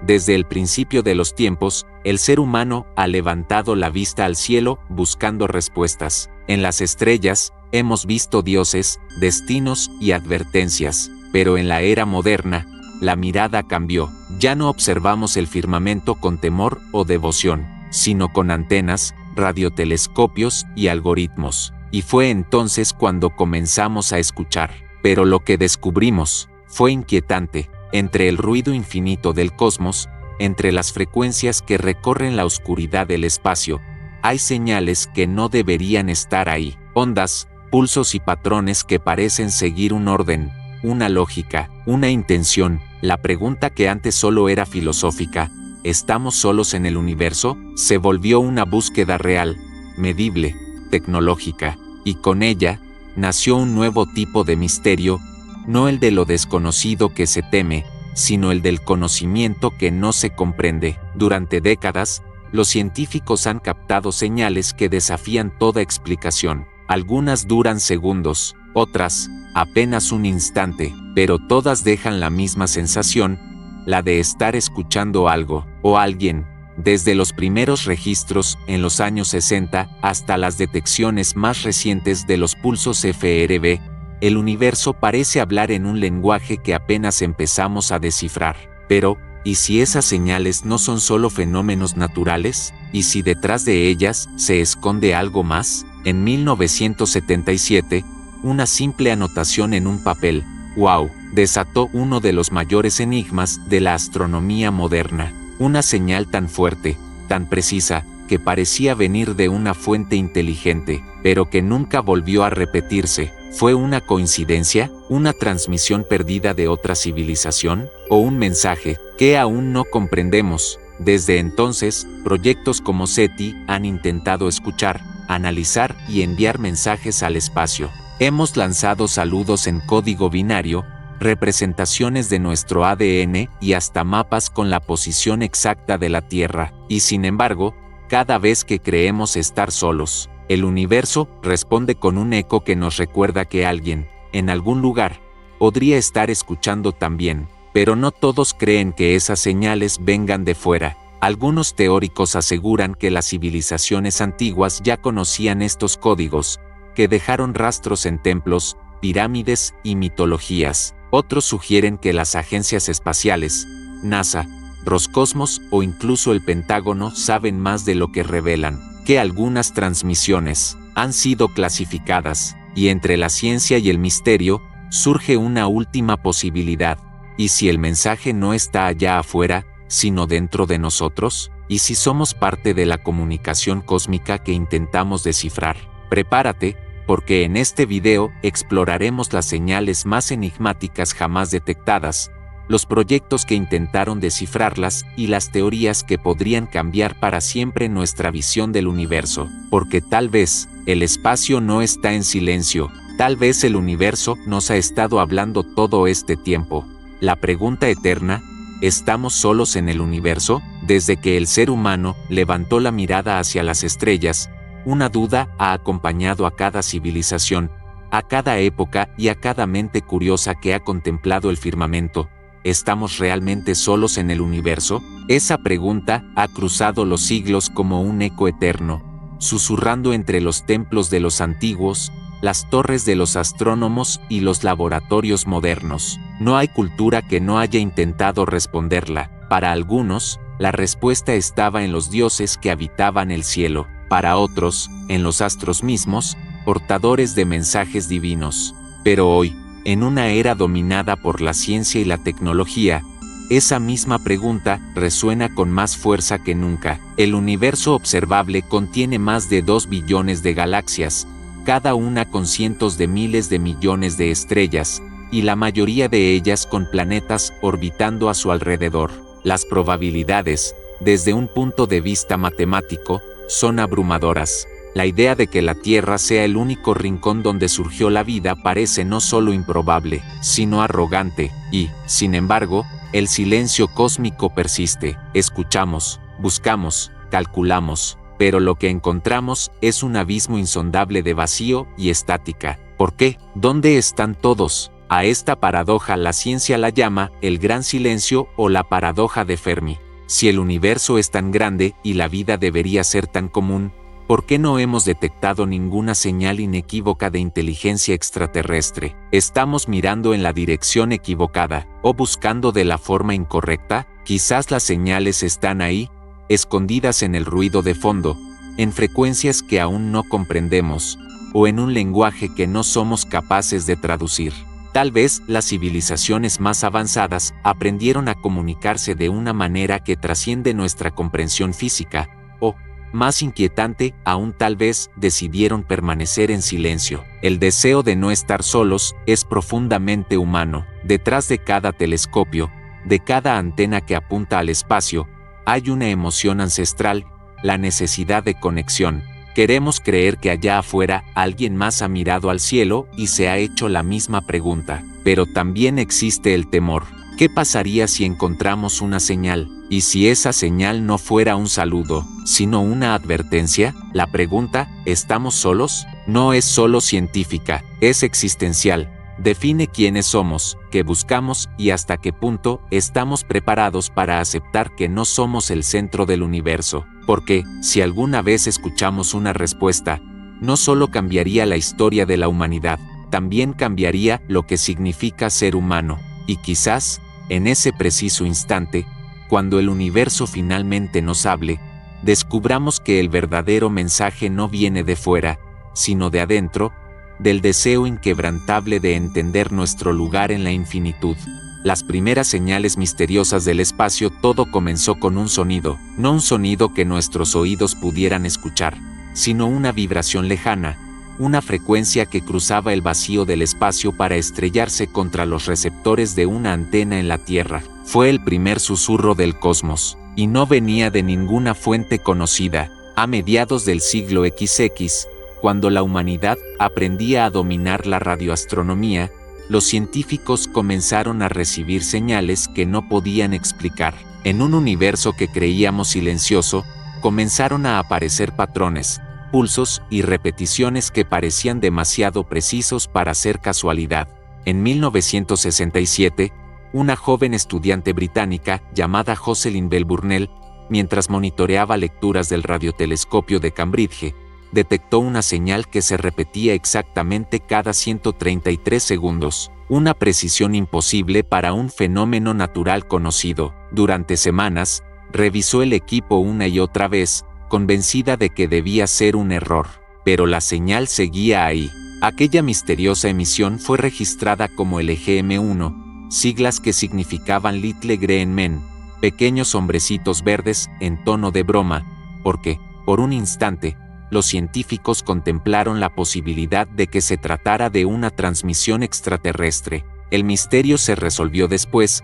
Desde el principio de los tiempos, el ser humano ha levantado la vista al cielo buscando respuestas. En las estrellas, hemos visto dioses, destinos y advertencias, pero en la era moderna, la mirada cambió. Ya no observamos el firmamento con temor o devoción, sino con antenas, radiotelescopios y algoritmos. Y fue entonces cuando comenzamos a escuchar. Pero lo que descubrimos fue inquietante. Entre el ruido infinito del cosmos, entre las frecuencias que recorren la oscuridad del espacio, hay señales que no deberían estar ahí. Ondas, pulsos y patrones que parecen seguir un orden, una lógica, una intención. La pregunta que antes solo era filosófica, ¿estamos solos en el universo?, se volvió una búsqueda real, medible, tecnológica, y con ella, nació un nuevo tipo de misterio, no el de lo desconocido que se teme, sino el del conocimiento que no se comprende. Durante décadas, los científicos han captado señales que desafían toda explicación. Algunas duran segundos, otras, apenas un instante, pero todas dejan la misma sensación, la de estar escuchando algo, o alguien. Desde los primeros registros, en los años 60, hasta las detecciones más recientes de los pulsos FRB, el universo parece hablar en un lenguaje que apenas empezamos a descifrar. Pero, ¿y si esas señales no son solo fenómenos naturales? ¿Y si detrás de ellas se esconde algo más? En 1977, una simple anotación en un papel, wow, desató uno de los mayores enigmas de la astronomía moderna. Una señal tan fuerte, tan precisa, que parecía venir de una fuente inteligente, pero que nunca volvió a repetirse. ¿Fue una coincidencia? ¿Una transmisión perdida de otra civilización? ¿O un mensaje que aún no comprendemos? Desde entonces, proyectos como SETI han intentado escuchar, analizar y enviar mensajes al espacio. Hemos lanzado saludos en código binario, representaciones de nuestro ADN y hasta mapas con la posición exacta de la Tierra. Y sin embargo, cada vez que creemos estar solos, el universo responde con un eco que nos recuerda que alguien, en algún lugar, podría estar escuchando también. Pero no todos creen que esas señales vengan de fuera. Algunos teóricos aseguran que las civilizaciones antiguas ya conocían estos códigos, que dejaron rastros en templos, pirámides y mitologías. Otros sugieren que las agencias espaciales, NASA, Roscosmos o incluso el Pentágono saben más de lo que revelan, que algunas transmisiones han sido clasificadas, y entre la ciencia y el misterio, surge una última posibilidad. ¿Y si el mensaje no está allá afuera, sino dentro de nosotros? ¿Y si somos parte de la comunicación cósmica que intentamos descifrar? Prepárate, porque en este video exploraremos las señales más enigmáticas jamás detectadas, los proyectos que intentaron descifrarlas y las teorías que podrían cambiar para siempre nuestra visión del universo. Porque tal vez el espacio no está en silencio, tal vez el universo nos ha estado hablando todo este tiempo. La pregunta eterna, ¿estamos solos en el universo? Desde que el ser humano levantó la mirada hacia las estrellas, una duda ha acompañado a cada civilización, a cada época y a cada mente curiosa que ha contemplado el firmamento. ¿Estamos realmente solos en el universo? Esa pregunta ha cruzado los siglos como un eco eterno, susurrando entre los templos de los antiguos, las torres de los astrónomos y los laboratorios modernos. No hay cultura que no haya intentado responderla. Para algunos, la respuesta estaba en los dioses que habitaban el cielo. Para otros, en los astros mismos, portadores de mensajes divinos. Pero hoy, en una era dominada por la ciencia y la tecnología, esa misma pregunta resuena con más fuerza que nunca. El universo observable contiene más de 2 billones de galaxias, cada una con cientos de miles de millones de estrellas, y la mayoría de ellas con planetas orbitando a su alrededor. Las probabilidades, desde un punto de vista matemático, son abrumadoras. La idea de que la Tierra sea el único rincón donde surgió la vida parece no solo improbable, sino arrogante, y, sin embargo, el silencio cósmico persiste. Escuchamos, buscamos, calculamos, pero lo que encontramos es un abismo insondable de vacío y estática. ¿Por qué? ¿Dónde están todos? A esta paradoja la ciencia la llama el gran silencio o la paradoja de Fermi. Si el universo es tan grande y la vida debería ser tan común, ¿por qué no hemos detectado ninguna señal inequívoca de inteligencia extraterrestre? ¿Estamos mirando en la dirección equivocada o buscando de la forma incorrecta? Quizás las señales están ahí, escondidas en el ruido de fondo, en frecuencias que aún no comprendemos, o en un lenguaje que no somos capaces de traducir. Tal vez las civilizaciones más avanzadas aprendieron a comunicarse de una manera que trasciende nuestra comprensión física, o, más inquietante aún, tal vez decidieron permanecer en silencio. El deseo de no estar solos es profundamente humano. Detrás de cada telescopio, de cada antena que apunta al espacio, hay una emoción ancestral, la necesidad de conexión. Queremos creer que allá afuera alguien más ha mirado al cielo y se ha hecho la misma pregunta. Pero también existe el temor. ¿Qué pasaría si encontramos una señal? ¿Y si esa señal no fuera un saludo, sino una advertencia? La pregunta, ¿estamos solos?, no es solo científica, es existencial. Define quiénes somos, qué buscamos y hasta qué punto estamos preparados para aceptar que no somos el centro del universo. Porque, si alguna vez escuchamos una respuesta, no solo cambiaría la historia de la humanidad, también cambiaría lo que significa ser humano. Y quizás, en ese preciso instante, cuando el universo finalmente nos hable, descubramos que el verdadero mensaje no viene de fuera, sino de adentro, del deseo inquebrantable de entender nuestro lugar en la infinitud. Las primeras señales misteriosas del espacio. Todo comenzó con un sonido, no un sonido que nuestros oídos pudieran escuchar, sino una vibración lejana, una frecuencia que cruzaba el vacío del espacio para estrellarse contra los receptores de una antena en la Tierra. Fue el primer susurro del cosmos, y no venía de ninguna fuente conocida. A mediados del siglo XX, cuando la humanidad aprendía a dominar la radioastronomía, los científicos comenzaron a recibir señales que no podían explicar. En un universo que creíamos silencioso, comenzaron a aparecer patrones, pulsos y repeticiones que parecían demasiado precisos para ser casualidad. En 1967, una joven estudiante británica llamada Jocelyn Bell Burnell, mientras monitoreaba lecturas del radiotelescopio de Cambridge, detectó una señal que se repetía exactamente cada 133 segundos, una precisión imposible para un fenómeno natural conocido. Durante semanas, revisó el equipo una y otra vez, convencida de que debía ser un error, pero la señal seguía ahí. Aquella misteriosa emisión fue registrada como LGM1, siglas que significaban Little Green Men, pequeños hombrecitos verdes, en tono de broma, porque, por un instante, los científicos contemplaron la posibilidad de que se tratara de una transmisión extraterrestre. El misterio se resolvió después.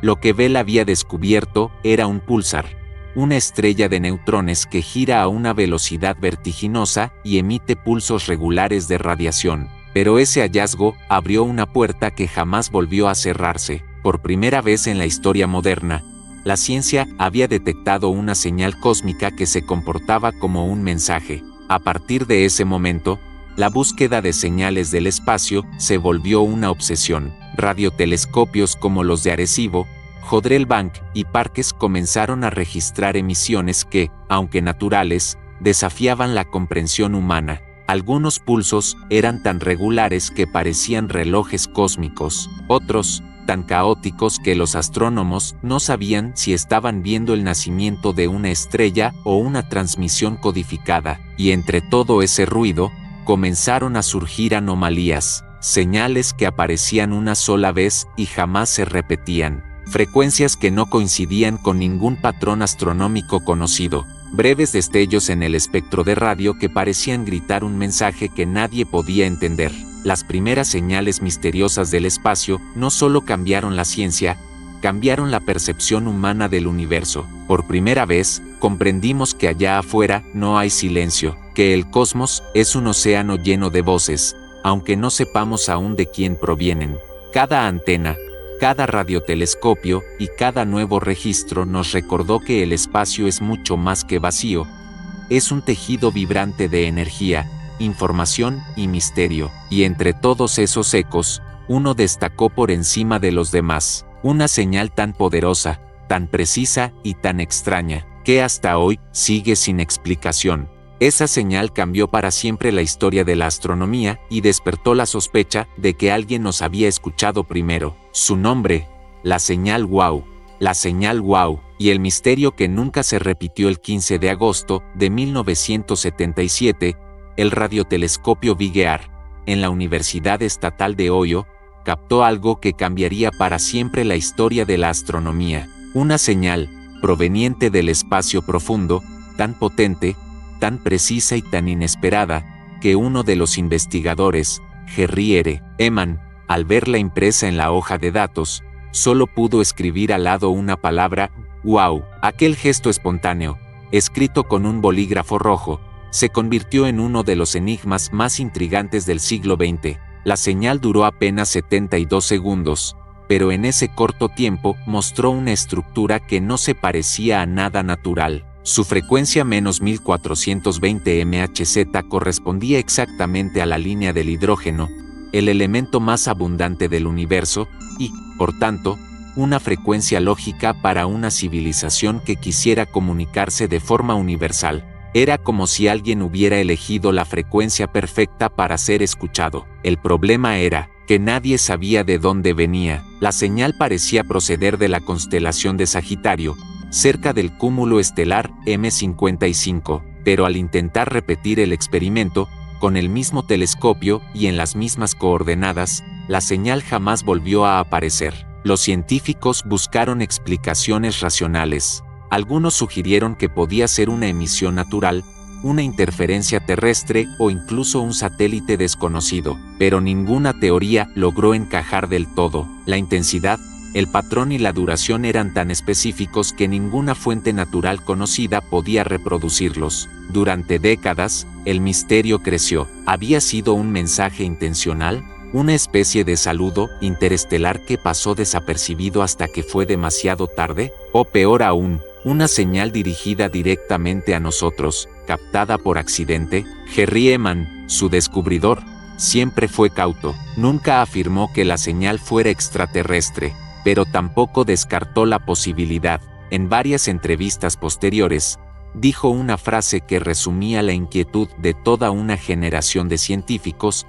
Lo que Bell había descubierto era un púlsar, una estrella de neutrones que gira a una velocidad vertiginosa y emite pulsos regulares de radiación. Pero ese hallazgo abrió una puerta que jamás volvió a cerrarse. Por primera vez en la historia moderna, la ciencia había detectado una señal cósmica que se comportaba como un mensaje. A partir de ese momento, la búsqueda de señales del espacio se volvió una obsesión. Radiotelescopios como los de Arecibo, Jodrell Bank y Parkes comenzaron a registrar emisiones que, aunque naturales, desafiaban la comprensión humana. Algunos pulsos eran tan regulares que parecían relojes cósmicos, otros, tan caóticos que los astrónomos no sabían si estaban viendo el nacimiento de una estrella o una transmisión codificada. Y entre todo ese ruido, comenzaron a surgir anomalías, señales que aparecían una sola vez y jamás se repetían, frecuencias que no coincidían con ningún patrón astronómico conocido, breves destellos en el espectro de radio que parecían gritar un mensaje que nadie podía entender. Las primeras señales misteriosas del espacio no solo cambiaron la ciencia, cambiaron la percepción humana del universo. Por primera vez, comprendimos que allá afuera no hay silencio, que el cosmos es un océano lleno de voces, aunque no sepamos aún de quién provienen. Cada antena, cada radiotelescopio y cada nuevo registro nos recordó que el espacio es mucho más que vacío. Es un tejido vibrante de energía, información y misterio. Y entre todos esos ecos, uno destacó por encima de los demás. Una señal tan poderosa, tan precisa y tan extraña, que hasta hoy sigue sin explicación. Esa señal cambió para siempre la historia de la astronomía y despertó la sospecha de que alguien nos había escuchado primero. Su nombre, la señal WOW. La señal WOW, y el misterio que nunca se repitió. El 15 de agosto de 1977, el radiotelescopio Vigear, en la Universidad Estatal de Ohio, captó algo que cambiaría para siempre la historia de la astronomía. Una señal, proveniente del espacio profundo, tan potente, tan precisa y tan inesperada, que uno de los investigadores, Jerry R. Eman, al verla impresa en la hoja de datos, solo pudo escribir al lado una palabra: wow. Aquel gesto espontáneo, escrito con un bolígrafo rojo, se convirtió en uno de los enigmas más intrigantes del siglo XX. La señal duró apenas 72 segundos, pero en ese corto tiempo mostró una estructura que no se parecía a nada natural. Su frecuencia -1420 MHz correspondía exactamente a la línea del hidrógeno, el elemento más abundante del universo, y, por tanto, una frecuencia lógica para una civilización que quisiera comunicarse de forma universal. Era como si alguien hubiera elegido la frecuencia perfecta para ser escuchado. El problema era que nadie sabía de dónde venía. La señal parecía proceder de la constelación de Sagitario, cerca del cúmulo estelar M55, pero al intentar repetir el experimento, con el mismo telescopio y en las mismas coordenadas, la señal jamás volvió a aparecer. Los científicos buscaron explicaciones racionales. Algunos sugirieron que podía ser una emisión natural, una interferencia terrestre o incluso un satélite desconocido, pero ninguna teoría logró encajar del todo. La intensidad, el patrón y la duración eran tan específicos que ninguna fuente natural conocida podía reproducirlos. Durante décadas, el misterio creció. ¿Había sido un mensaje intencional? ¿Una especie de saludo interestelar que pasó desapercibido hasta que fue demasiado tarde? O peor aún, una señal dirigida directamente a nosotros, captada por accidente. Jerry Eman, su descubridor, siempre fue cauto. Nunca afirmó que la señal fuera extraterrestre, pero tampoco descartó la posibilidad. En varias entrevistas posteriores, dijo una frase que resumía la inquietud de toda una generación de científicos: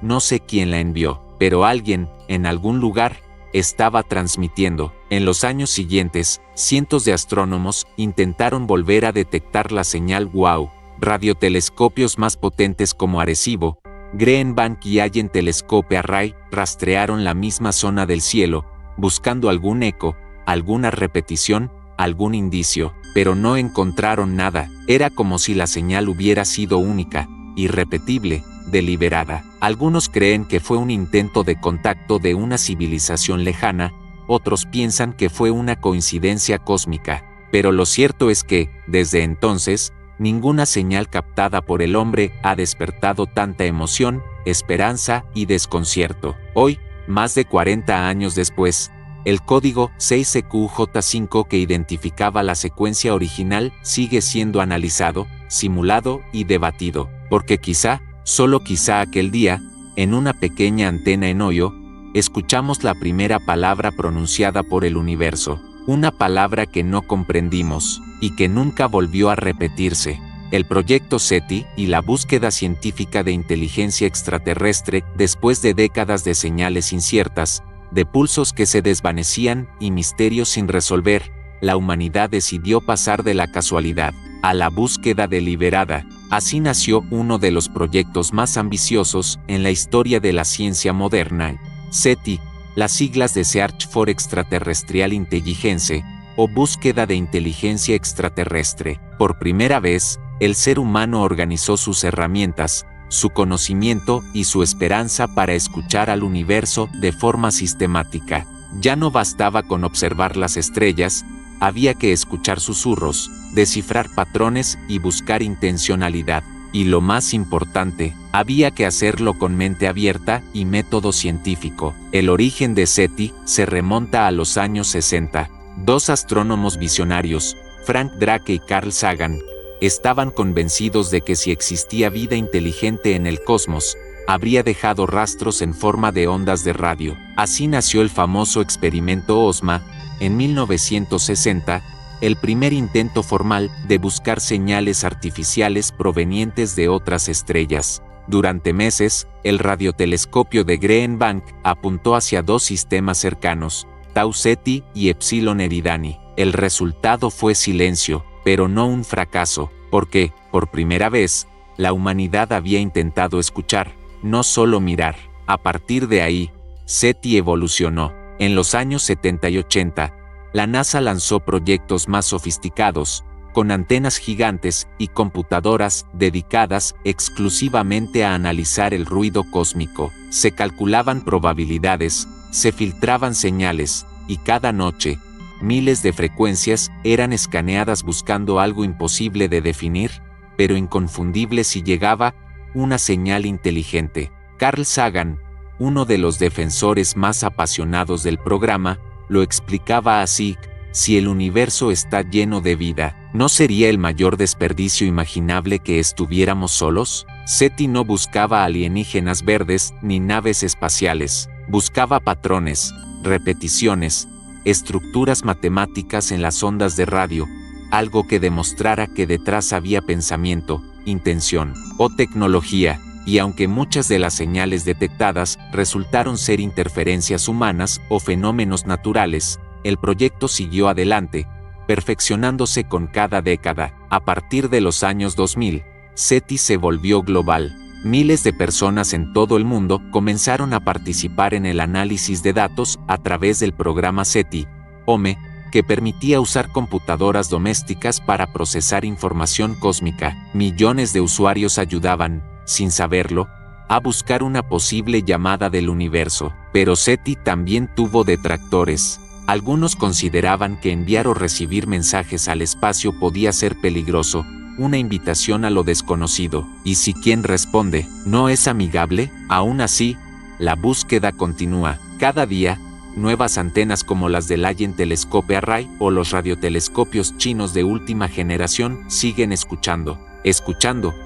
no sé quién la envió, pero alguien, en algún lugar, estaba transmitiendo. En los años siguientes, cientos de astrónomos intentaron volver a detectar la señal WOW. Radiotelescopios más potentes como Arecibo, Green Bank y Allen Telescope Array rastrearon la misma zona del cielo, buscando algún eco, alguna repetición, algún indicio, pero no encontraron nada. Era como si la señal hubiera sido única, irrepetible, deliberada. Algunos creen que fue un intento de contacto de una civilización lejana, otros piensan que fue una coincidencia cósmica, pero lo cierto es que, desde entonces, ninguna señal captada por el hombre ha despertado tanta emoción, esperanza y desconcierto. Hoy, más de 40 años después, el código 6EQJ5 que identificaba la secuencia original sigue siendo analizado, simulado y debatido, porque quizá, solo quizá aquel día, en una pequeña antena en Ohio, escuchamos la primera palabra pronunciada por el universo, una palabra que no comprendimos, y que nunca volvió a repetirse. El proyecto SETI y la búsqueda científica de inteligencia extraterrestre, después de décadas de señales inciertas, de pulsos que se desvanecían y misterios sin resolver, la humanidad decidió pasar de la casualidad a la búsqueda deliberada. Así nació uno de los proyectos más ambiciosos en la historia de la ciencia moderna. SETI, las siglas de Search for Extraterrestrial Intelligence, o búsqueda de inteligencia extraterrestre. Por primera vez, el ser humano organizó sus herramientas, su conocimiento y su esperanza para escuchar al universo de forma sistemática. Ya no bastaba con observar las estrellas, había que escuchar susurros, descifrar patrones y buscar intencionalidad. Y lo más importante, había que hacerlo con mente abierta y método científico. El origen de SETI se remonta a los años 60. Dos astrónomos visionarios, Frank Drake y Carl Sagan, estaban convencidos de que si existía vida inteligente en el cosmos, habría dejado rastros en forma de ondas de radio. Así nació el famoso experimento OSMA, en 1960, el primer intento formal de buscar señales artificiales provenientes de otras estrellas. Durante meses, el radiotelescopio de Green Bank apuntó hacia dos sistemas cercanos, Tau Ceti y Epsilon Eridani. El resultado fue silencio, pero no un fracaso, porque, por primera vez, la humanidad había intentado escuchar, no solo mirar. A partir de ahí, SETI evolucionó. En los años 70 y 80, la NASA lanzó proyectos más sofisticados, con antenas gigantes y computadoras dedicadas exclusivamente a analizar el ruido cósmico. Se calculaban probabilidades, se filtraban señales, y cada noche, miles de frecuencias eran escaneadas buscando algo imposible de definir, pero inconfundible si llegaba una señal inteligente. Carl Sagan, uno de los defensores más apasionados del programa, lo explicaba así: si el universo está lleno de vida, ¿no sería el mayor desperdicio imaginable que estuviéramos solos? SETI no buscaba alienígenas verdes ni naves espaciales, buscaba patrones, repeticiones, estructuras matemáticas en las ondas de radio, algo que demostrara que detrás había pensamiento, intención o tecnología. Y aunque muchas de las señales detectadas resultaron ser interferencias humanas o fenómenos naturales, el proyecto siguió adelante, perfeccionándose con cada década. A partir de los años 2000, SETI se volvió global. Miles de personas en todo el mundo comenzaron a participar en el análisis de datos a través del programa SETI, OME, que permitía usar computadoras domésticas para procesar información cósmica. Millones de usuarios ayudaban, sin saberlo, a buscar una posible llamada del universo. Pero SETI también tuvo detractores. Algunos consideraban que enviar o recibir mensajes al espacio podía ser peligroso, una invitación a lo desconocido. ¿Y si quien responde no es amigable? Aún así, la búsqueda continúa. Cada día, nuevas antenas como las del Alien Telescope Array o los radiotelescopios chinos de última generación siguen escuchando,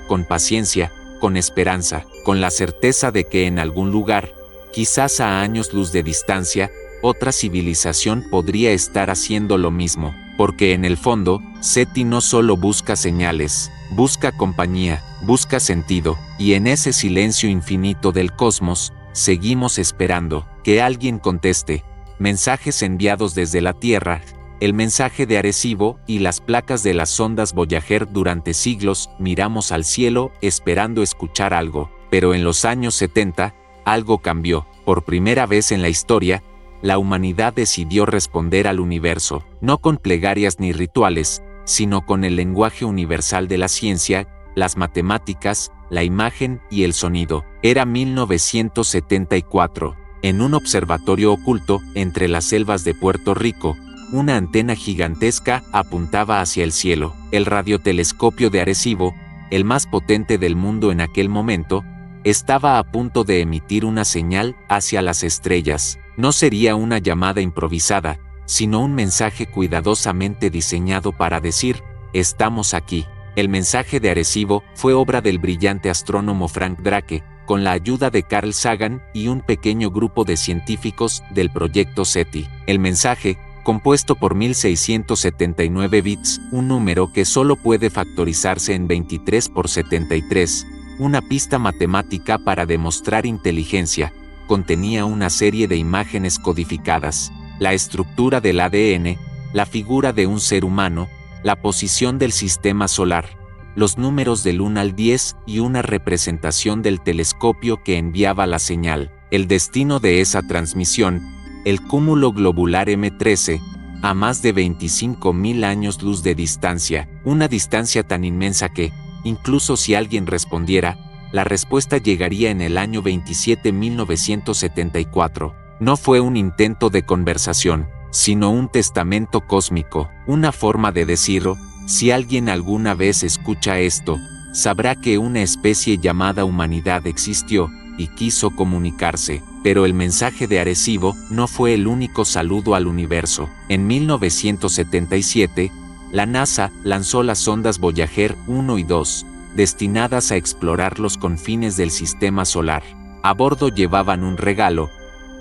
con paciencia, con esperanza, con la certeza de que en algún lugar, quizás a años luz de distancia, otra civilización podría estar haciendo lo mismo, porque en el fondo, SETI no solo busca señales, busca compañía, busca sentido, y en ese silencio infinito del cosmos, seguimos esperando que alguien conteste. Mensajes enviados desde la Tierra, el mensaje de Arecibo y las placas de las sondas Voyager. Durante siglos miramos al cielo esperando escuchar algo, pero en los años 70, algo cambió. Por primera vez en la historia, la humanidad decidió responder al universo, no con plegarias ni rituales, sino con el lenguaje universal de la ciencia, las matemáticas, la imagen y el sonido. Era 1974. En un observatorio oculto entre las selvas de Puerto Rico, una antena gigantesca apuntaba hacia el cielo. El radiotelescopio de Arecibo, el más potente del mundo en aquel momento, estaba a punto de emitir una señal hacia las estrellas. No sería una llamada improvisada, sino un mensaje cuidadosamente diseñado para decir: estamos aquí. El mensaje de Arecibo fue obra del brillante astrónomo Frank Drake, con la ayuda de Carl Sagan y un pequeño grupo de científicos del proyecto SETI. El mensaje, compuesto por 1679 bits, un número que solo puede factorizarse en 23 por 73, una pista matemática para demostrar inteligencia, contenía una serie de imágenes codificadas, la estructura del ADN, la figura de un ser humano, la posición del sistema solar, los números del 1 al 10 y una representación del telescopio que enviaba la señal. El destino de esa transmisión, el cúmulo globular M13, a más de 25.000 años luz de distancia, una distancia tan inmensa que, incluso si alguien respondiera, la respuesta llegaría en el año 27.974. No fue un intento de conversación, sino un testamento cósmico, una forma de decirlo: si alguien alguna vez escucha esto, sabrá que una especie llamada humanidad existió y quiso comunicarse. Pero el mensaje de Arecibo no fue el único saludo al universo. En 1977, la NASA lanzó las sondas Voyager 1 y 2, destinadas a explorar los confines del sistema solar. A bordo llevaban un regalo,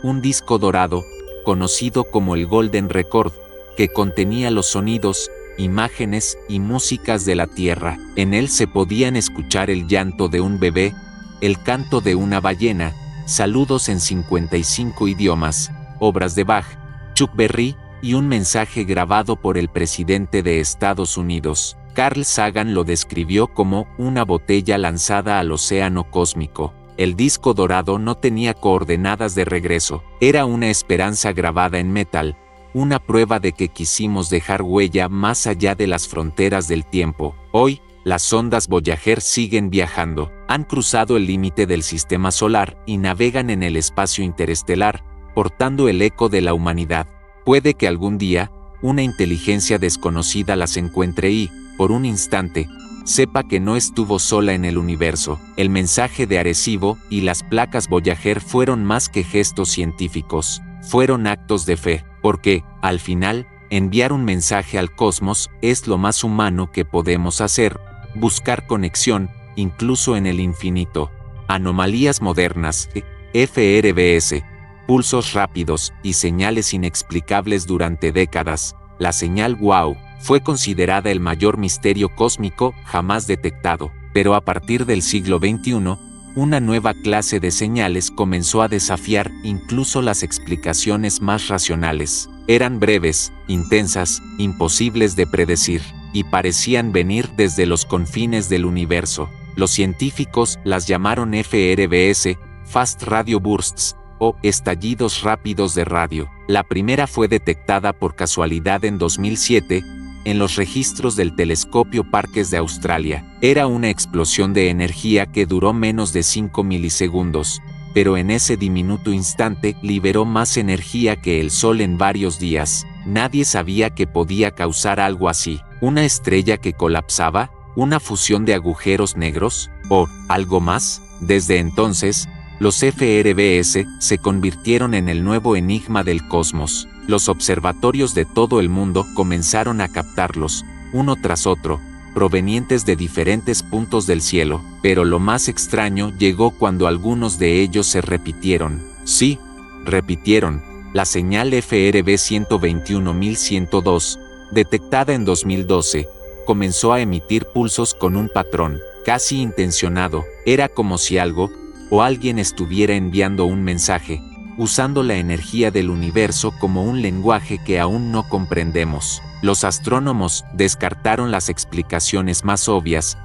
un disco dorado, conocido como el Golden Record, que contenía los sonidos, imágenes y músicas de la Tierra. En él se podían escuchar el llanto de un bebé, el canto de una ballena, saludos en 55 idiomas, obras de Bach, Chuck Berry y un mensaje grabado por el presidente de Estados Unidos. Carl Sagan lo describió como una botella lanzada al océano cósmico. El disco dorado no tenía coordenadas de regreso, era una esperanza grabada en metal, una prueba de que quisimos dejar huella más allá de las fronteras del tiempo. Hoy, las sondas Voyager siguen viajando, han cruzado el límite del sistema solar y navegan en el espacio interestelar, portando el eco de la humanidad. Puede que algún día, una inteligencia desconocida las encuentre y, por un instante, sepa que no estuvo sola en el universo. El mensaje de Arecibo y las placas Voyager fueron más que gestos científicos, fueron actos de fe, porque, al final, enviar un mensaje al cosmos es lo más humano que podemos hacer, buscar conexión, incluso en el infinito. Anomalías modernas, FRBS, pulsos rápidos y señales inexplicables durante décadas. La señal WOW fue considerada el mayor misterio cósmico jamás detectado, pero a partir del siglo XXI, una nueva clase de señales comenzó a desafiar incluso las explicaciones más racionales. Eran breves, intensas, imposibles de predecir, y parecían venir desde los confines del universo. Los científicos las llamaron FRBS, Fast Radio Bursts, o estallidos rápidos de radio. La primera fue detectada por casualidad en 2007, en los registros del telescopio Parkes de Australia. Era una explosión de energía que duró menos de 5 milisegundos, pero en ese diminuto instante liberó más energía que el Sol en varios días. Nadie sabía que podía causar algo así. ¿Una estrella que colapsaba? ¿Una fusión de agujeros negros? ¿O algo más? Desde entonces, los FRBS se convirtieron en el nuevo enigma del cosmos. Los observatorios de todo el mundo comenzaron a captarlos, uno tras otro, provenientes de diferentes puntos del cielo. Pero lo más extraño llegó cuando algunos de ellos se repitieron. Sí, repitieron. La señal FRB 121102, detectada en 2012, comenzó a emitir pulsos con un patrón, casi intencionado. Era como si algo o alguien estuviera enviando un mensaje, usando la energía del universo como un lenguaje que aún no comprendemos. Los astrónomos descartaron las explicaciones más obvias.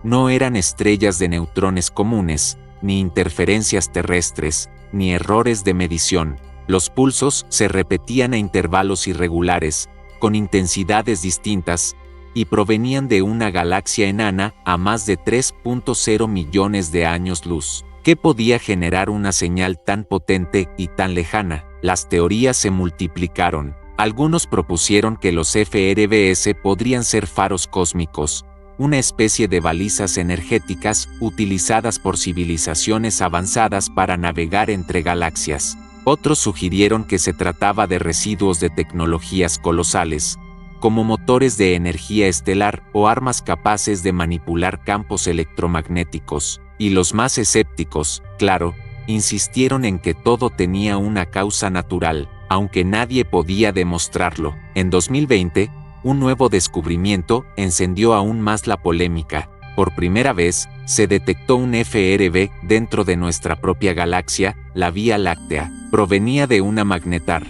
No eran estrellas de neutrones comunes, ni interferencias terrestres, ni errores de medición. Los pulsos se repetían a intervalos irregulares, con intensidades distintas, y provenían de una galaxia enana a más de 3.0 millones de años luz. ¿Qué podía generar una señal tan potente y tan lejana? Las teorías se multiplicaron. Algunos propusieron que los FRBS podrían ser faros cósmicos, una especie de balizas energéticas utilizadas por civilizaciones avanzadas para navegar entre galaxias. Otros sugirieron que se trataba de residuos de tecnologías colosales, como motores de energía estelar o armas capaces de manipular campos electromagnéticos. Y los más escépticos, claro, insistieron en que todo tenía una causa natural, aunque nadie podía demostrarlo. En 2020, un nuevo descubrimiento encendió aún más la polémica. Por primera vez, se detectó un FRB dentro de nuestra propia galaxia, la Vía Láctea. Provenía de una magnetar,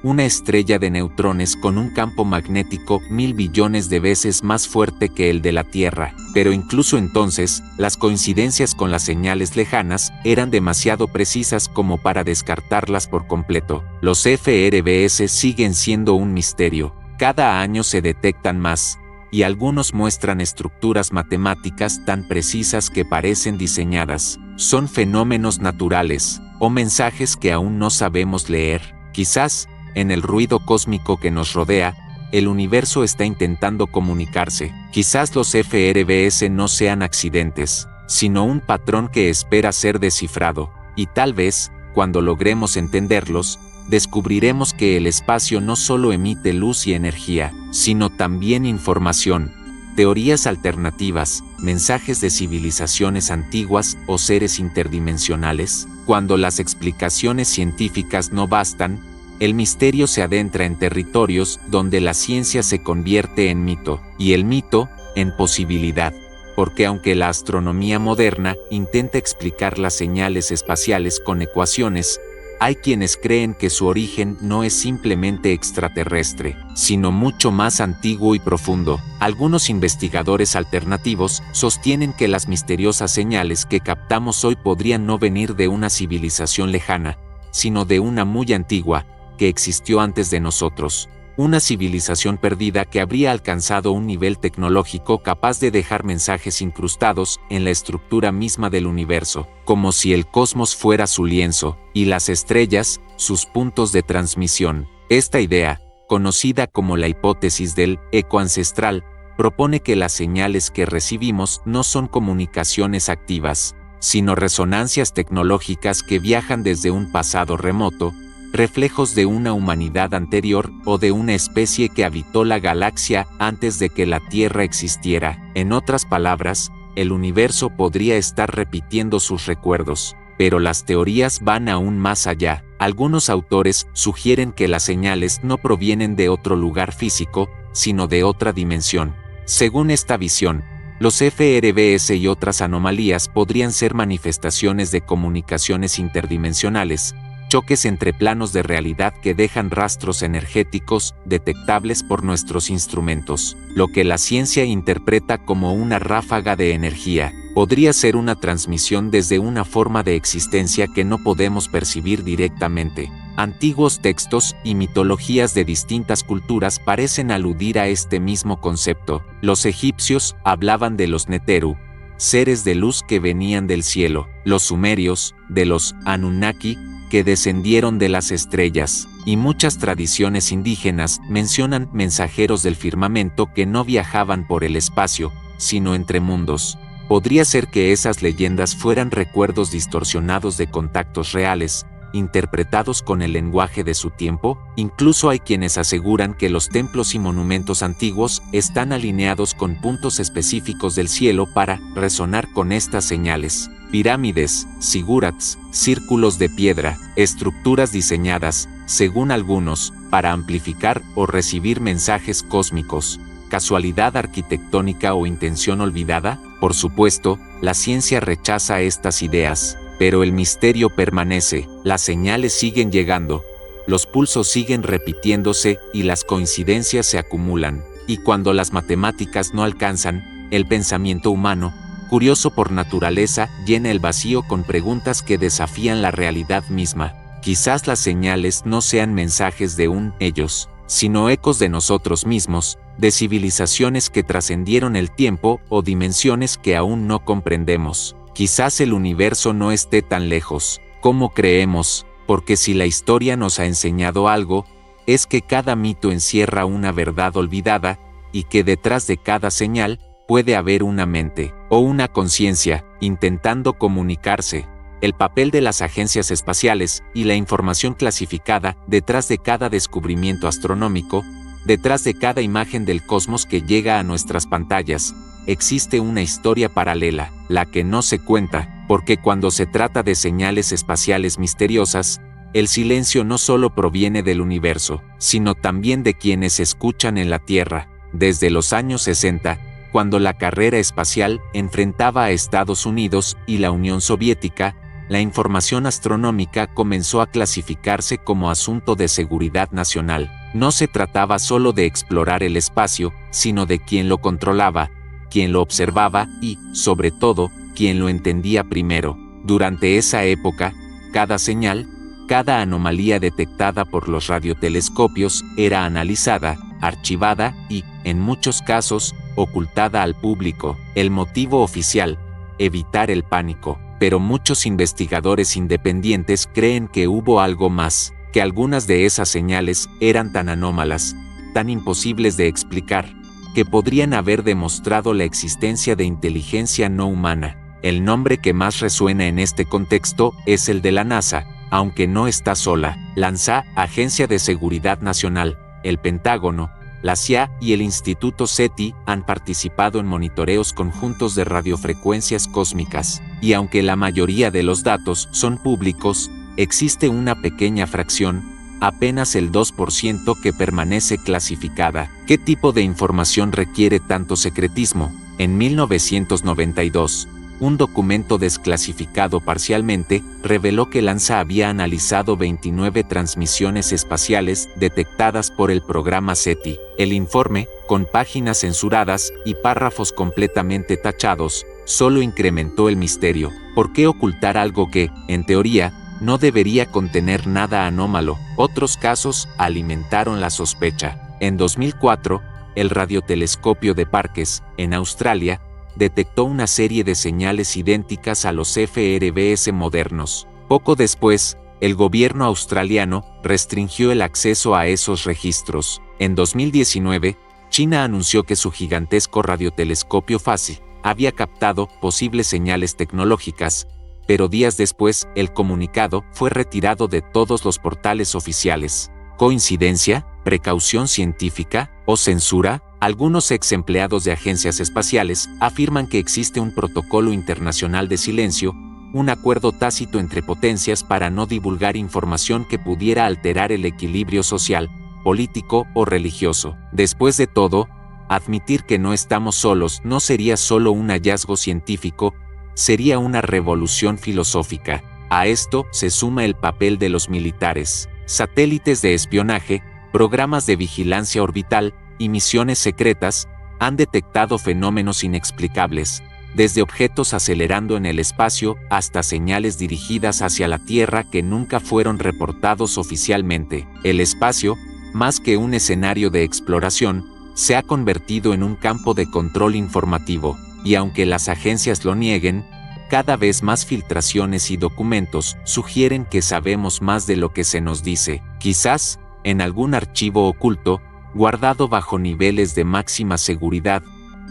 una estrella de neutrones con un campo magnético 1000 billones de veces más fuerte que el de la Tierra. Pero incluso entonces, las coincidencias con las señales lejanas eran demasiado precisas como para descartarlas por completo. Los FRBS siguen siendo un misterio. Cada año se detectan más, y algunos muestran estructuras matemáticas tan precisas que parecen diseñadas. Son fenómenos naturales, o mensajes que aún no sabemos leer. Quizás, en el ruido cósmico que nos rodea, el universo está intentando comunicarse. Quizás los FRBS no sean accidentes, sino un patrón que espera ser descifrado. Y tal vez, cuando logremos entenderlos, descubriremos que el espacio no solo emite luz y energía, sino también información, Teorías alternativas, mensajes de civilizaciones antiguas o seres interdimensionales. Cuando las explicaciones científicas no bastan, el misterio se adentra en territorios donde la ciencia se convierte en mito, y el mito, en posibilidad. Porque aunque la astronomía moderna intenta explicar las señales espaciales con ecuaciones, hay quienes creen que su origen no es simplemente extraterrestre, sino mucho más antiguo y profundo. Algunos investigadores alternativos sostienen que las misteriosas señales que captamos hoy podrían no venir de una civilización lejana, sino de una muy antigua, que existió antes de nosotros. Una civilización perdida que habría alcanzado un nivel tecnológico capaz de dejar mensajes incrustados en la estructura misma del universo, como si el cosmos fuera su lienzo, y las estrellas, sus puntos de transmisión. Esta idea, conocida como la hipótesis del eco ancestral, propone que las señales que recibimos no son comunicaciones activas, sino resonancias tecnológicas que viajan desde un pasado remoto, reflejos de una humanidad anterior o de una especie que habitó la galaxia antes de que la Tierra existiera. En otras palabras, el universo podría estar repitiendo sus recuerdos, pero las teorías van aún más allá. Algunos autores sugieren que las señales no provienen de otro lugar físico, sino de otra dimensión. Según esta visión, los FRBS y otras anomalías podrían ser manifestaciones de comunicaciones interdimensionales, choques entre planos de realidad que dejan rastros energéticos detectables por nuestros instrumentos. Lo que la ciencia interpreta como una ráfaga de energía, podría ser una transmisión desde una forma de existencia que no podemos percibir directamente. Antiguos textos y mitologías de distintas culturas parecen aludir a este mismo concepto. Los egipcios hablaban de los Neteru, seres de luz que venían del cielo, los sumerios, de los Anunnaki, que descendieron de las estrellas, y muchas tradiciones indígenas mencionan mensajeros del firmamento que no viajaban por el espacio, sino entre mundos. Podría ser que esas leyendas fueran recuerdos distorsionados de contactos reales, interpretados con el lenguaje de su tiempo. Incluso hay quienes aseguran que los templos y monumentos antiguos están alineados con puntos específicos del cielo para resonar con estas señales. Pirámides, zigurats, círculos de piedra, estructuras diseñadas, según algunos, para amplificar o recibir mensajes cósmicos. ¿Casualidad arquitectónica o intención olvidada? Por supuesto, la ciencia rechaza estas ideas, pero el misterio permanece, las señales siguen llegando, los pulsos siguen repitiéndose y las coincidencias se acumulan. Y cuando las matemáticas no alcanzan, el pensamiento humano, curioso por naturaleza, llena el vacío con preguntas que desafían la realidad misma. Quizás las señales no sean mensajes de un ellos, sino ecos de nosotros mismos, de civilizaciones que trascendieron el tiempo o dimensiones que aún no comprendemos. Quizás el universo no esté tan lejos como creemos, porque si la historia nos ha enseñado algo, es que cada mito encierra una verdad olvidada, y que detrás de cada señal puede haber una mente o una conciencia intentando comunicarse. El papel de las agencias espaciales y la información clasificada detrás de cada descubrimiento astronómico, detrás de cada imagen del cosmos que llega a nuestras pantallas, existe una historia paralela, la que no se cuenta, porque cuando se trata de señales espaciales misteriosas, el silencio no solo proviene del universo, sino también de quienes escuchan en la Tierra. Desde los años 60, cuando la carrera espacial enfrentaba a Estados Unidos y la Unión Soviética, la información astronómica comenzó a clasificarse como asunto de seguridad nacional. No se trataba solo de explorar el espacio, sino de quien lo controlaba, quien lo observaba y, sobre todo, quien lo entendía primero. Durante esa época, cada señal, cada anomalía detectada por los radiotelescopios era analizada, archivada y, en muchos casos, ocultada al público. El motivo oficial: evitar el pánico. Pero muchos investigadores independientes creen que hubo algo más, que algunas de esas señales eran tan anómalas, tan imposibles de explicar, que podrían haber demostrado la existencia de inteligencia no humana. El nombre que más resuena en este contexto es el de la NASA, aunque no está sola. La NASA, Agencia de Seguridad Nacional, el Pentágono, La CIA y el Instituto SETI han participado en monitoreos conjuntos de radiofrecuencias cósmicas, y aunque la mayoría de los datos son públicos, existe una pequeña fracción, apenas el 2% que permanece clasificada. ¿Qué tipo de información requiere tanto secretismo? En 1992, un documento desclasificado parcialmente reveló que Lanza había analizado 29 transmisiones espaciales detectadas por el programa SETI. El informe, con páginas censuradas y párrafos completamente tachados, solo incrementó el misterio. ¿Por qué ocultar algo que, en teoría, no debería contener nada anómalo? Otros casos alimentaron la sospecha. En 2004, el radiotelescopio de Parkes, en Australia, detectó una serie de señales idénticas a los FRBS modernos. Poco después, el gobierno australiano restringió el acceso a esos registros. En 2019, China anunció que su gigantesco radiotelescopio FASI había captado posibles señales tecnológicas, pero días después el comunicado fue retirado de todos los portales oficiales. ¿Coincidencia? ¿Precaución científica? ¿O censura? Algunos ex empleados de agencias espaciales afirman que existe un protocolo internacional de silencio, un acuerdo tácito entre potencias para no divulgar información que pudiera alterar el equilibrio social, político o religioso. Después de todo, admitir que no estamos solos no sería solo un hallazgo científico, sería una revolución filosófica. A esto se suma el papel de los militares, satélites de espionaje, programas de vigilancia orbital y misiones secretas han detectado fenómenos inexplicables, desde objetos acelerando en el espacio hasta señales dirigidas hacia la Tierra que nunca fueron reportados oficialmente. El espacio, más que un escenario de exploración, se ha convertido en un campo de control informativo, y aunque las agencias lo nieguen, cada vez más filtraciones y documentos sugieren que sabemos más de lo que se nos dice. Quizás, en algún archivo oculto, guardado bajo niveles de máxima seguridad,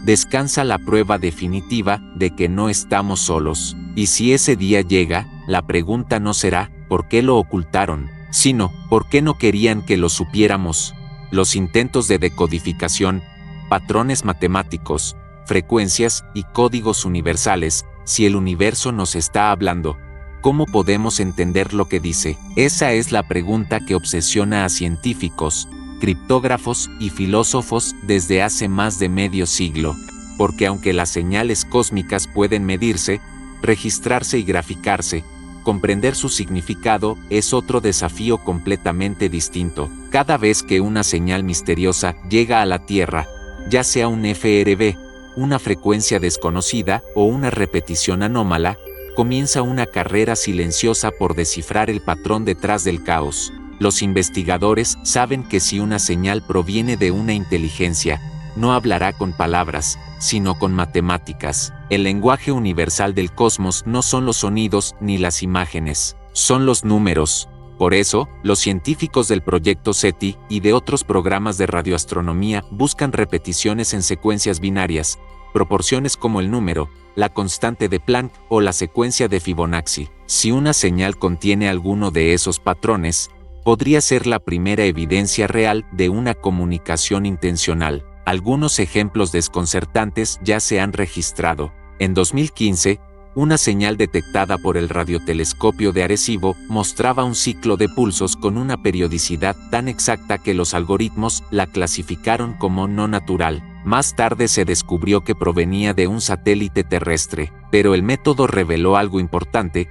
descansa la prueba definitiva de que no estamos solos. Y si ese día llega, la pregunta no será ¿por qué lo ocultaron?, sino ¿por qué no querían que lo supiéramos? Los intentos de decodificación, patrones matemáticos, frecuencias y códigos universales. Si el universo nos está hablando, ¿cómo podemos entender lo que dice? Esa es la pregunta que obsesiona a científicos, criptógrafos y filósofos desde hace más de medio siglo, porque aunque las señales cósmicas pueden medirse, registrarse y graficarse, comprender su significado es otro desafío completamente distinto. Cada vez que una señal misteriosa llega a la Tierra, ya sea un FRB, una frecuencia desconocida o una repetición anómala, comienza una carrera silenciosa por descifrar el patrón detrás del caos. Los investigadores saben que si una señal proviene de una inteligencia, no hablará con palabras, sino con matemáticas. El lenguaje universal del cosmos no son los sonidos ni las imágenes, son los números. Por eso, los científicos del proyecto SETI y de otros programas de radioastronomía buscan repeticiones en secuencias binarias, proporciones como el número, la constante de Planck o la secuencia de Fibonacci. Si una señal contiene alguno de esos patrones, podría ser la primera evidencia real de una comunicación intencional. Algunos ejemplos desconcertantes ya se han registrado. En 2015, una señal detectada por el radiotelescopio de Arecibo mostraba un ciclo de pulsos con una periodicidad tan exacta que los algoritmos la clasificaron como no natural. Más tarde se descubrió que provenía de un satélite terrestre, pero el método reveló algo importante: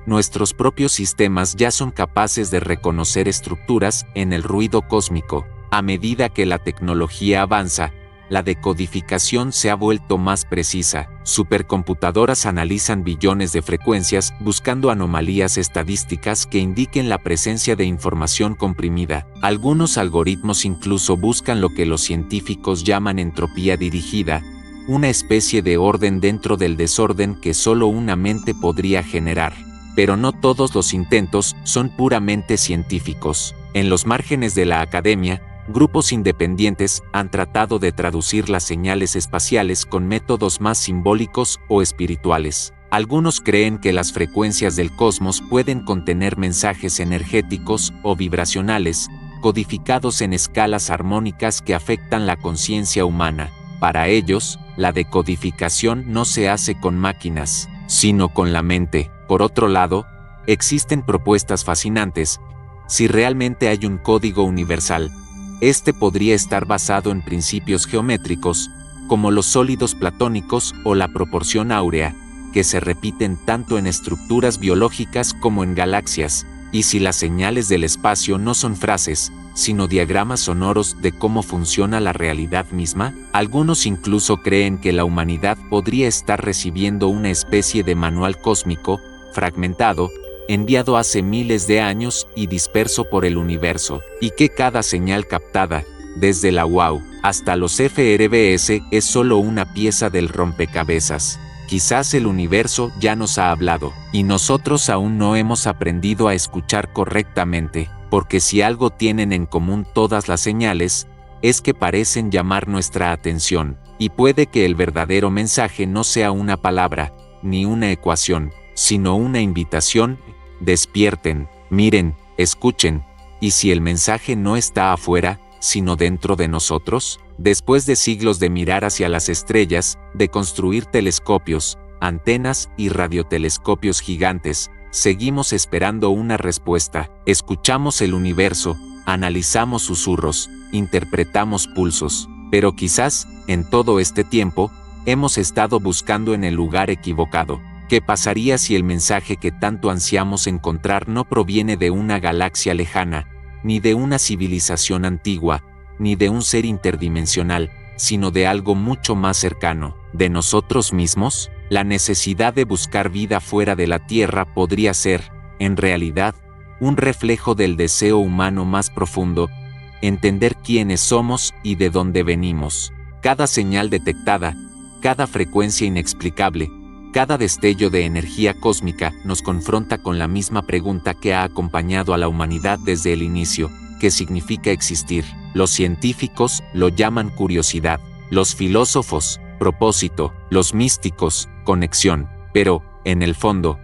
nuestros propios sistemas ya son capaces de reconocer estructuras en el ruido cósmico. A medida que la tecnología avanza, la decodificación se ha vuelto más precisa. Supercomputadoras analizan billones de frecuencias buscando anomalías estadísticas que indiquen la presencia de información comprimida. Algunos algoritmos incluso buscan lo que los científicos llaman entropía dirigida, una especie de orden dentro del desorden que solo una mente podría generar. Pero no todos los intentos son puramente científicos. En los márgenes de la academia, grupos independientes han tratado de traducir las señales espaciales con métodos más simbólicos o espirituales. Algunos creen que las frecuencias del cosmos pueden contener mensajes energéticos o vibracionales, codificados en escalas armónicas que afectan la conciencia humana. Para ellos, la decodificación no se hace con máquinas, sino con la mente. Por otro lado, existen propuestas fascinantes. Si realmente hay un código universal, este podría estar basado en principios geométricos, como los sólidos platónicos o la proporción áurea, que se repiten tanto en estructuras biológicas como en galaxias. Y si las señales del espacio no son frases, sino diagramas sonoros de cómo funciona la realidad misma, algunos incluso creen que la humanidad podría estar recibiendo una especie de manual cósmico, fragmentado, enviado hace miles de años y disperso por el universo, y que cada señal captada, desde la WOW hasta los FRBS, es solo una pieza del rompecabezas. Quizás el universo ya nos ha hablado, y nosotros aún no hemos aprendido a escuchar correctamente, porque si algo tienen en común todas las señales, es que parecen llamar nuestra atención, y puede que el verdadero mensaje no sea una palabra, ni una ecuación, sino una invitación. Despierten, miren, escuchen, y si el mensaje no está afuera, sino dentro de nosotros. Después de siglos de mirar hacia las estrellas, de construir telescopios, antenas y radiotelescopios gigantes, seguimos esperando una respuesta. Escuchamos el universo, analizamos susurros, interpretamos pulsos, pero quizás, en todo este tiempo, hemos estado buscando en el lugar equivocado. ¿Qué pasaría si el mensaje que tanto ansiamos encontrar no proviene de una galaxia lejana, ni de una civilización antigua, ni de un ser interdimensional, sino de algo mucho más cercano, de nosotros mismos? La necesidad de buscar vida fuera de la Tierra podría ser, en realidad, un reflejo del deseo humano más profundo, entender quiénes somos y de dónde venimos. Cada señal detectada, cada frecuencia inexplicable, cada destello de energía cósmica nos confronta con la misma pregunta que ha acompañado a la humanidad desde el inicio: ¿qué significa existir? Los científicos lo llaman curiosidad, los filósofos, propósito, los místicos, conexión, pero, en el fondo,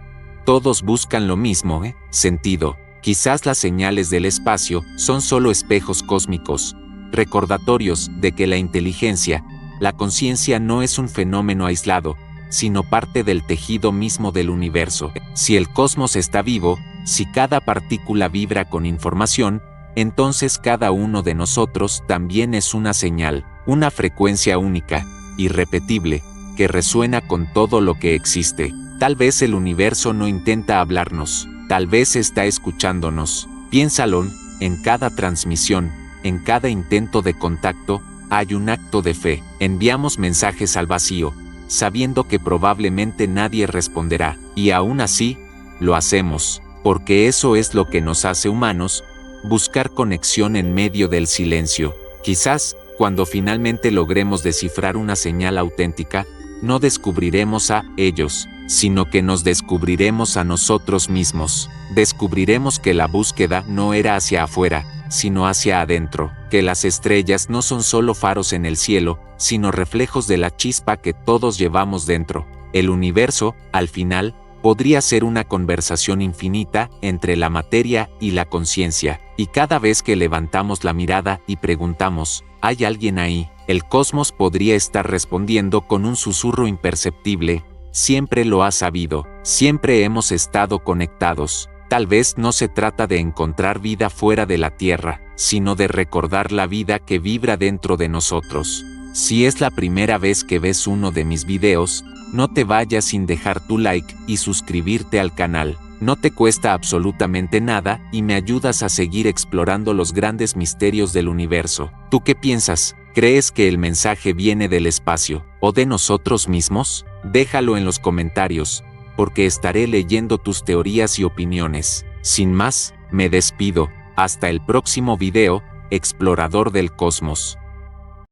todos buscan lo mismo, sentido. Quizás las señales del espacio son solo espejos cósmicos, recordatorios de que la inteligencia, la conciencia no es un fenómeno aislado, sino parte del tejido mismo del universo. Si el cosmos está vivo, si cada partícula vibra con información, entonces cada uno de nosotros también es una señal, una frecuencia única, irrepetible, que resuena con todo lo que existe. Tal vez el universo no intenta hablarnos, tal vez está escuchándonos. Piénsalo, en cada transmisión, en cada intento de contacto, hay un acto de fe. Enviamos mensajes al vacío, sabiendo que probablemente nadie responderá, y aún así, lo hacemos, porque eso es lo que nos hace humanos, buscar conexión en medio del silencio. Quizás, cuando finalmente logremos descifrar una señal auténtica, no descubriremos a ellos, sino que nos descubriremos a nosotros mismos. Descubriremos que la búsqueda no era hacia afuera, sino hacia adentro, que las estrellas no son solo faros en el cielo, sino reflejos de la chispa que todos llevamos dentro. El universo, al final, podría ser una conversación infinita entre la materia y la conciencia, y cada vez que levantamos la mirada y preguntamos, ¿hay alguien ahí?, el cosmos podría estar respondiendo con un susurro imperceptible: siempre lo has sabido, siempre hemos estado conectados. Tal vez no se trata de encontrar vida fuera de la Tierra, sino de recordar la vida que vibra dentro de nosotros. Si es la primera vez que ves uno de mis videos, no te vayas sin dejar tu like y suscribirte al canal. No te cuesta absolutamente nada y me ayudas a seguir explorando los grandes misterios del universo. ¿Tú qué piensas? ¿Crees que el mensaje viene del espacio o de nosotros mismos? Déjalo en los comentarios, porque estaré leyendo tus teorías y opiniones. Sin más, me despido. Hasta el próximo video, explorador del cosmos.